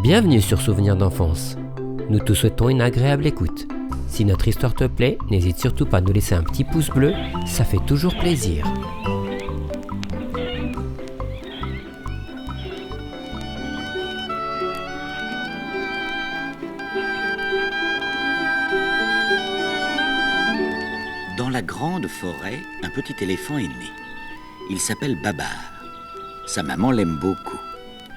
Bienvenue sur Souvenirs d'enfance. Nous te souhaitons une agréable écoute. Si notre histoire te plaît, n'hésite surtout pas à nous laisser un petit pouce bleu, ça fait toujours plaisir. Dans la grande forêt, un petit éléphant est né. Il s'appelle Babar. Sa maman l'aime beaucoup.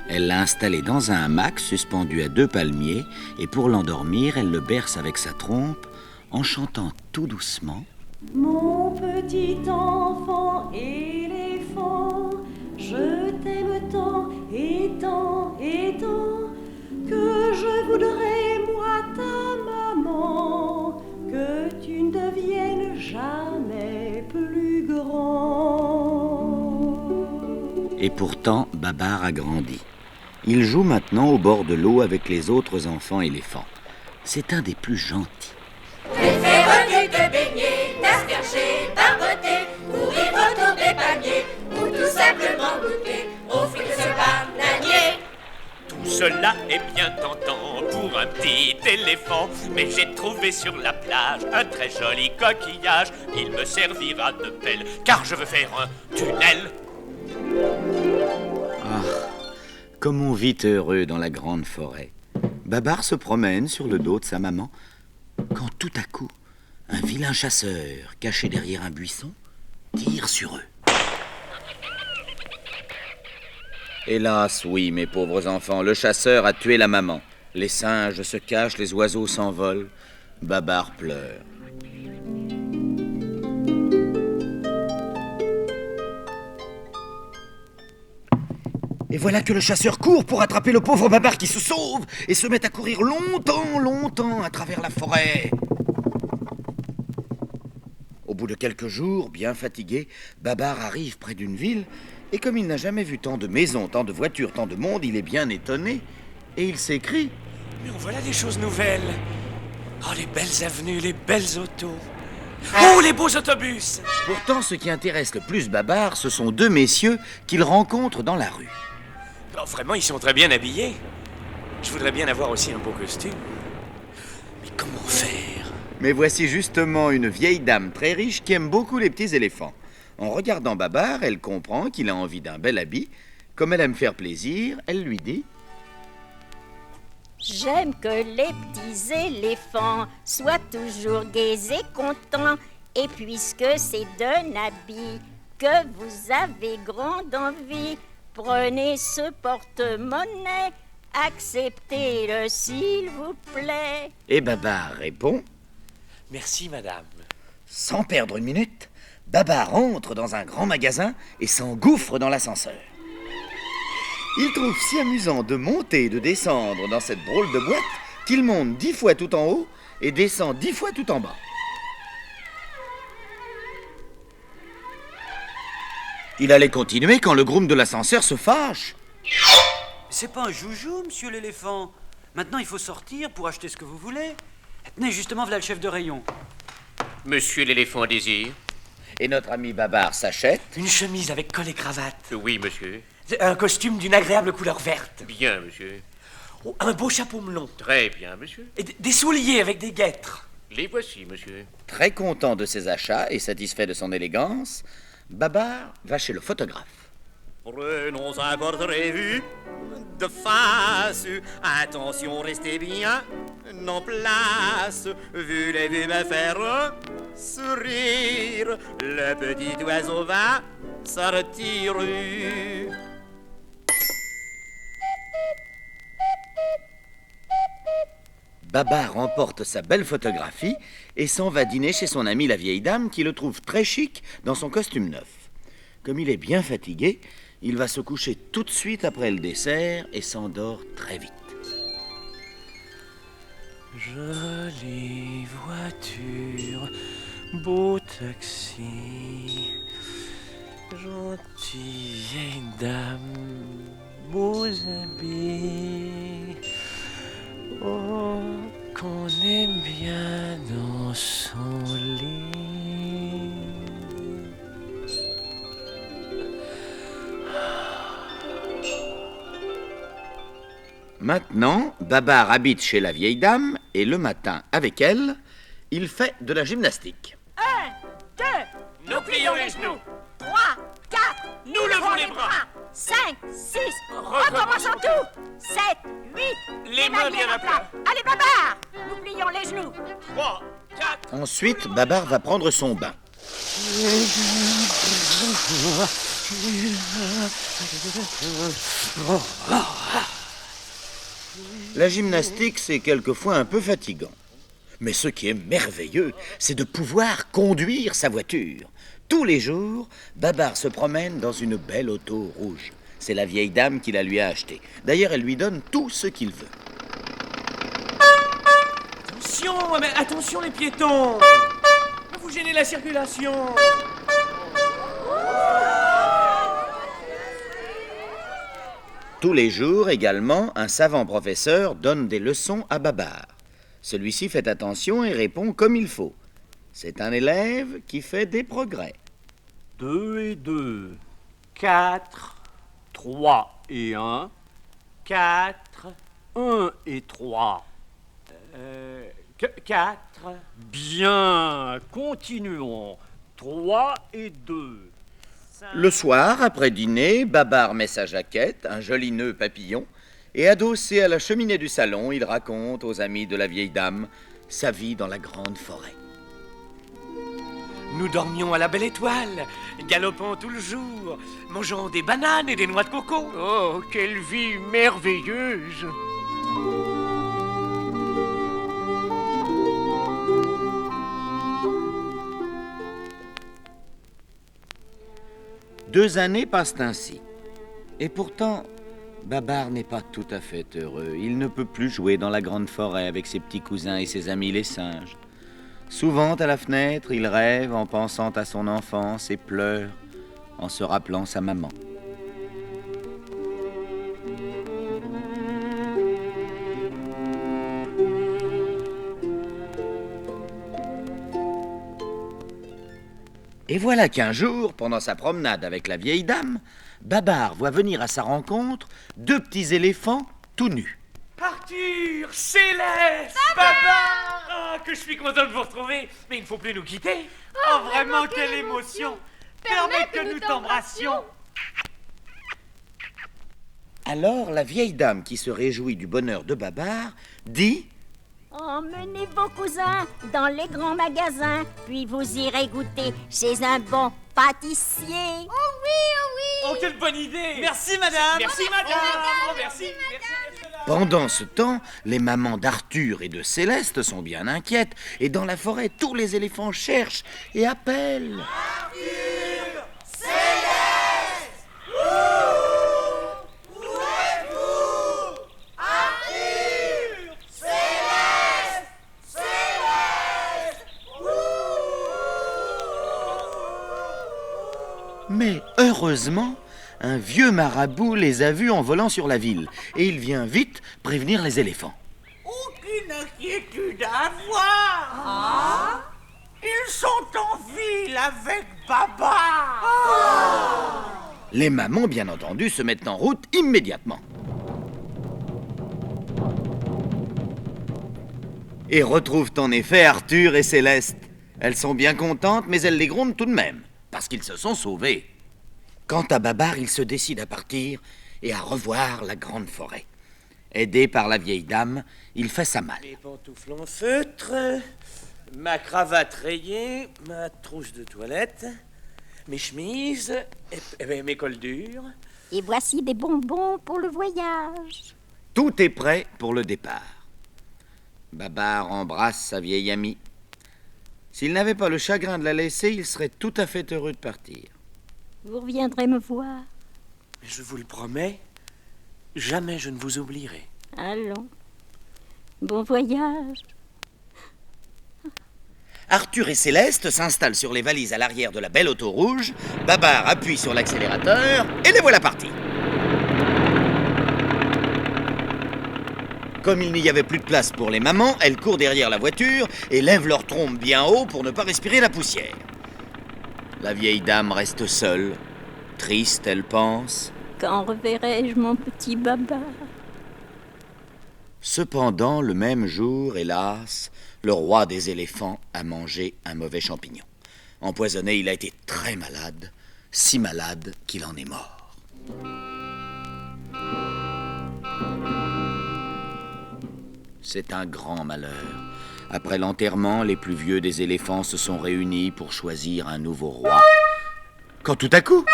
Elle l'a installé dans un hamac suspendu à 2 palmiers et pour l'endormir, elle le berce avec sa trompe en chantant tout doucement. Mon petit enfant éléphant, je t'aime tant et tant et tant que je voudrais, moi, ta maman, que tu ne deviennes jamais plus grand. Et pourtant, Babar a grandi. Il joue maintenant au bord de l'eau avec les autres enfants éléphants. C'est un des plus gentils. Préfères-tu te baigner, t'asperger, barboter, courir autour des palmiers, ou tout simplement goûter aux fruits de ce bananier? Tout cela est bien tentant pour un petit éléphant, mais j'ai trouvé sur la plage un très joli coquillage. Il me servira de pelle, car je veux faire un tunnel. Comme on vit heureux dans la grande forêt. Babar se promène sur le dos de sa maman, quand tout à coup, un vilain chasseur, caché derrière un buisson, tire sur eux. Hélas, oui, mes pauvres enfants, le chasseur a tué la maman. Les singes se cachent, les oiseaux s'envolent. Babar pleure. Et voilà que le chasseur court pour attraper le pauvre Babar qui se sauve et se met à courir longtemps à travers la forêt. Au bout de quelques jours, bien fatigué, Babar arrive près d'une ville et comme il n'a jamais vu tant de maisons, tant de voitures, tant de monde, il est bien étonné et il s'écrie: Mais en voilà des choses nouvelles. Oh, les belles avenues, les belles autos. Oh, les beaux autobus. Pourtant, ce qui intéresse le plus Babar, ce sont 2 messieurs qu'il rencontre dans la rue. Oh, vraiment, ils sont très bien habillés. Je voudrais bien avoir aussi un beau costume. Mais comment faire? Mais voici justement une vieille dame très riche qui aime beaucoup les petits éléphants. En regardant Babar, elle comprend qu'il a envie d'un bel habit. Comme elle aime faire plaisir, elle lui dit: J'aime que les petits éléphants soient toujours gais et contents. Et puisque c'est d'un habit que vous avez grande envie, prenez ce porte-monnaie, acceptez-le s'il vous plaît. Et Babar répond: Merci, madame. Sans perdre une minute, Babar entre dans un grand magasin et s'engouffre dans l'ascenseur. Il trouve si amusant de monter et de descendre dans cette drôle de boîte qu'il monte 10 fois tout en haut et descend 10 fois tout en bas. Il allait continuer quand le groom de l'ascenseur se fâche. C'est pas un joujou, monsieur l'éléphant. Maintenant, il faut sortir pour acheter ce que vous voulez. Tenez, justement, voilà le chef de rayon. Monsieur l'éléphant désire? Et notre ami Babar s'achète Une chemise avec col et cravate. Oui, monsieur. Un costume d'une agréable couleur verte. Bien, monsieur. Oh, un beau chapeau melon. Très bien, monsieur. Et des souliers avec des guêtres. Les voici, monsieur. Très content de ses achats et satisfait de son élégance, Babar va chez le photographe. Prenons un portrait vu de face. Attention, restez bien en place. Voulez-vous me faire sourire? Le petit oiseau va sortir. Babar remporte sa belle photographie et s'en va dîner chez son amie la vieille dame qui le trouve très chic dans son costume neuf. Comme il est bien fatigué, il va se coucher tout de suite après le dessert et s'endort très vite. Jolie voiture, beau taxi, gentille vieille dame, beaux habits. Oh, qu'on est bien dans son lit. Maintenant, Babar habite chez la vieille dame et le matin, avec elle, il fait de la gymnastique. 1, 2, Nous plions les genoux. 3, 4, Nous levons les bras. 5, 6, recommençons tout. 7, 8, Les mains bien à plat. Allez, Babar, nous plions les genoux. 3, 4. Ensuite, Babar va prendre son bain. La gymnastique, c'est quelquefois un peu fatigant. Mais ce qui est merveilleux, c'est de pouvoir conduire sa voiture. Tous les jours, Babar se promène dans une belle auto rouge. C'est la vieille dame qui la lui a achetée. D'ailleurs, elle lui donne tout ce qu'il veut. Attention les piétons. Vous gênez la circulation. Tous les jours, également, un savant professeur donne des leçons à Babar. Celui-ci fait attention et répond comme il faut. C'est un élève qui fait des progrès. 2 et 2, 4, 3 et 1, 4, 1 et 3. 4. Bien, continuons. 3 et 2. Le soir, après dîner, Babar met sa jaquette, un joli nœud papillon, et adossé à la cheminée du salon, il raconte aux amis de la vieille dame sa vie dans la grande forêt. Nous dormions à la belle étoile, galopant tout le jour, mangeant des bananes et des noix de coco. Oh, quelle vie merveilleuse! Deux années passent ainsi. Et pourtant, Babar n'est pas tout à fait heureux. Il ne peut plus jouer dans la grande forêt avec ses petits cousins et ses amis les singes. Souvent, à la fenêtre, il rêve en pensant à son enfance et pleure en se rappelant sa maman. Et voilà qu'un jour, pendant sa promenade avec la vieille dame, Babar voit venir à sa rencontre deux petits éléphants tout nus. Arthur, Céleste, Babar. Ah, que je suis content de vous retrouver, mais il ne faut plus nous quitter. Oh, vraiment, quelle émotion! Permets que nous t'embrassions. Alors la vieille dame, qui se réjouit du bonheur de Babar, dit: Emmenez vos cousins dans les grands magasins, puis vous irez goûter chez un bon pâtissier. Oh, quelle bonne idée. Merci, madame! Merci, madame. Oh, merci. Pendant ce temps, les mamans d'Arthur et de Céleste sont bien inquiètes, et dans la forêt, tous les éléphants cherchent et appellent. Arthur, Céleste, où êtes-vous? Arthur, Céleste, Mais heureusement, un vieux marabout les a vus en volant sur la ville, et il vient vite prévenir les éléphants. Aucune inquiétude à avoir. Ils sont en ville avec Baba. Les mamans, bien entendu, se mettent en route immédiatement. Et retrouvent en effet Arthur et Céleste. Elles sont bien contentes, mais elles les grondent tout de même, parce qu'ils se sont sauvés. Quant à Babar, il se décide à partir et à revoir la grande forêt. Aidé par la vieille dame, il fait sa malle. Mes pantoufles en feutre, ma cravate rayée, ma trousse de toilette, mes chemises, et mes cols durs. Et voici des bonbons pour le voyage. Tout est prêt pour le départ. Babar embrasse sa vieille amie. S'il n'avait pas le chagrin de la laisser, il serait tout à fait heureux de partir. Vous reviendrez me voir. Je vous le promets, jamais je ne vous oublierai. Allons. Bon voyage. Arthur et Céleste s'installent sur les valises à l'arrière de la belle auto rouge. Babar appuie sur l'accélérateur et les voilà partis. Comme il n'y avait plus de place pour les mamans, elles courent derrière la voiture et lèvent leur trompe bien haut pour ne pas respirer la poussière. La vieille dame reste seule. Triste, elle pense. Quand reverrai-je mon petit Babar? Cependant, le même jour, hélas, le roi des éléphants a mangé un mauvais champignon. Empoisonné, il a été très malade, si malade qu'il en est mort. C'est un grand malheur. Après l'enterrement, les plus vieux des éléphants se sont réunis pour choisir un nouveau roi. Quand tout à coup,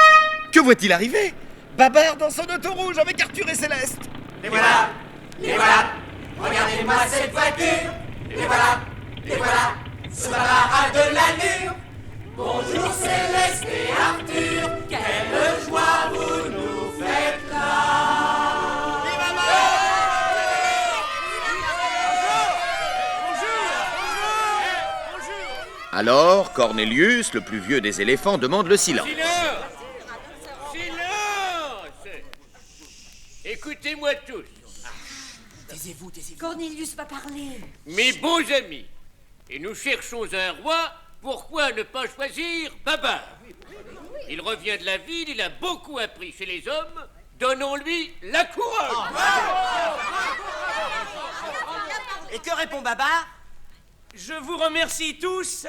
que voit-il arriver? Babar dans son auto rouge avec Arthur et Céleste. Les voilà, les voilà. Regardez-moi cette voiture. Les voilà, ce Babar a de l'allure. Bonjour Céleste et Arthur, quelle joie vous nous faites là. Alors, Cornelius, le plus vieux des éléphants, demande le silence. Silence! Écoutez-moi tous. Taisez-vous. Cornelius va parler. Mes bons amis, et nous cherchons un roi, pourquoi ne pas choisir Babar? Il revient de la ville, il a beaucoup appris chez les hommes, donnons-lui la couronne. Et que répond Babar? Je vous remercie tous,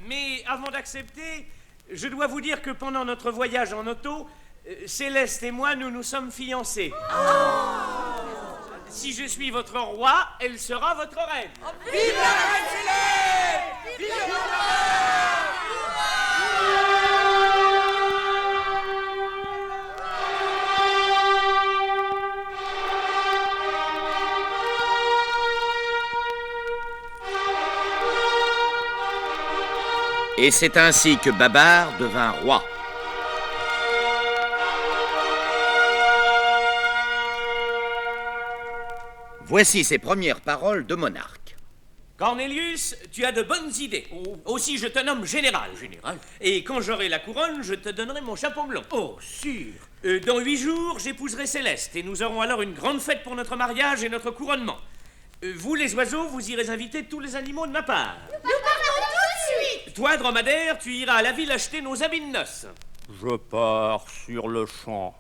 mais avant d'accepter, je dois vous dire que pendant notre voyage en auto, Céleste et moi, nous nous sommes fiancés. Si je suis votre roi, elle sera votre reine. Vive la reine Céleste! Vive la Et c'est ainsi que Babar devint roi. Voici ses premières paroles de monarque. Cornelius, tu as de bonnes idées. Aussi, je te nomme général. Et quand j'aurai la couronne, je te donnerai mon chapeau blanc. Oh, sûr. Dans 8 jours, j'épouserai Céleste et nous aurons alors une grande fête pour notre mariage et notre couronnement. Vous, les oiseaux, vous irez inviter tous les animaux de ma part. Nous partons tout de suite! Toi, dromadaire, tu iras à la ville acheter nos habits de noces. Je pars sur le champ.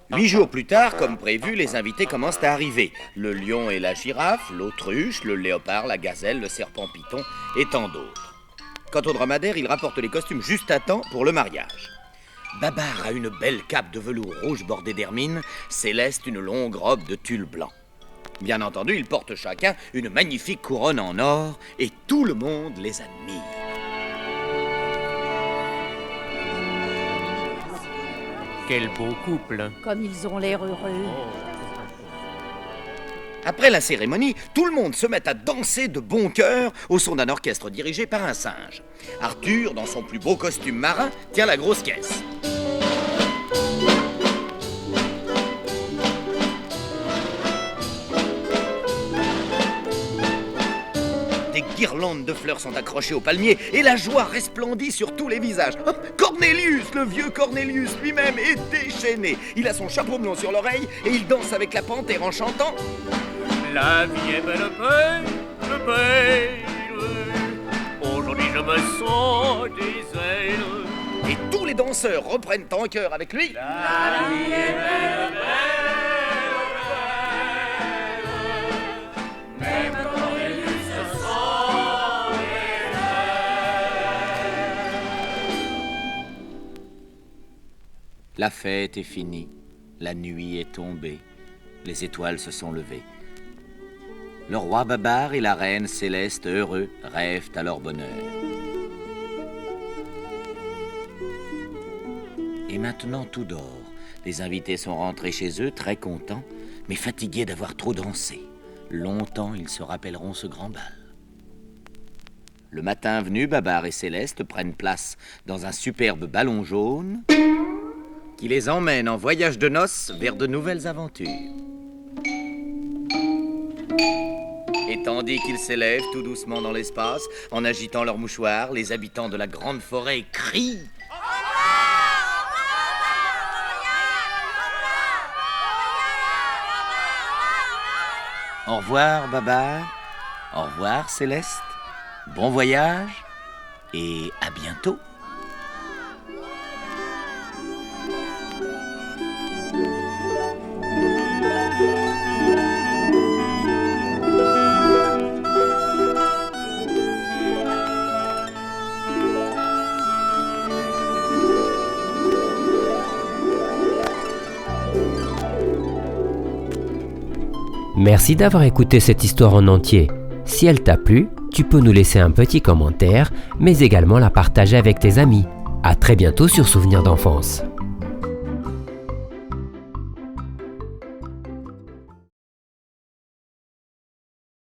8 jours plus tard, comme prévu, les invités commencent à arriver. Le lion et la girafe, l'autruche, le léopard, la gazelle, le serpent python et tant d'autres. Quant au dromadaire, il rapporte les costumes juste à temps pour le mariage. Babar a une belle cape de velours rouge bordée d'hermine, Céleste une longue robe de tulle blanc. Bien entendu, ils portent chacun une magnifique couronne en or et tout le monde les admire. Quel beau couple. Comme ils ont l'air heureux. Après la cérémonie, tout le monde se met à danser de bon cœur au son d'un orchestre dirigé par un singe. Arthur, dans son plus beau costume marin, tient la grosse caisse. Des guirlandes de fleurs sont accrochées aux palmiers et la joie resplendit sur tous les visages. Oh, Cornelius, le vieux Cornelius lui-même, est déchaîné. Il a son chapeau blanc sur l'oreille et il danse avec la panthère en chantant « La vie est belle, belle. Aujourd'hui je me sens des ailes. » Et tous les danseurs reprennent en chœur avec lui. La vie est belle, même Cornelius se sent des ailes. La fête est finie, la nuit est tombée, les étoiles se sont levées. Le roi Babar et la reine Céleste, heureux, rêvent à leur bonheur. Et maintenant tout dort. Les invités sont rentrés chez eux, très contents, mais fatigués d'avoir trop dansé. Longtemps, ils se rappelleront ce grand bal. Le matin venu, Babar et Céleste prennent place dans un superbe ballon jaune qui les emmène en voyage de noces vers de nouvelles aventures. Et tandis qu'ils s'élèvent tout doucement dans l'espace, en agitant leurs mouchoirs, les habitants de la grande forêt crient. Au revoir, Babar. Au revoir, Céleste. Bon voyage et à bientôt. Merci d'avoir écouté cette histoire en entier. Si elle t'a plu, tu peux nous laisser un petit commentaire, mais également la partager avec tes amis. À très bientôt sur Souvenirs d'enfance.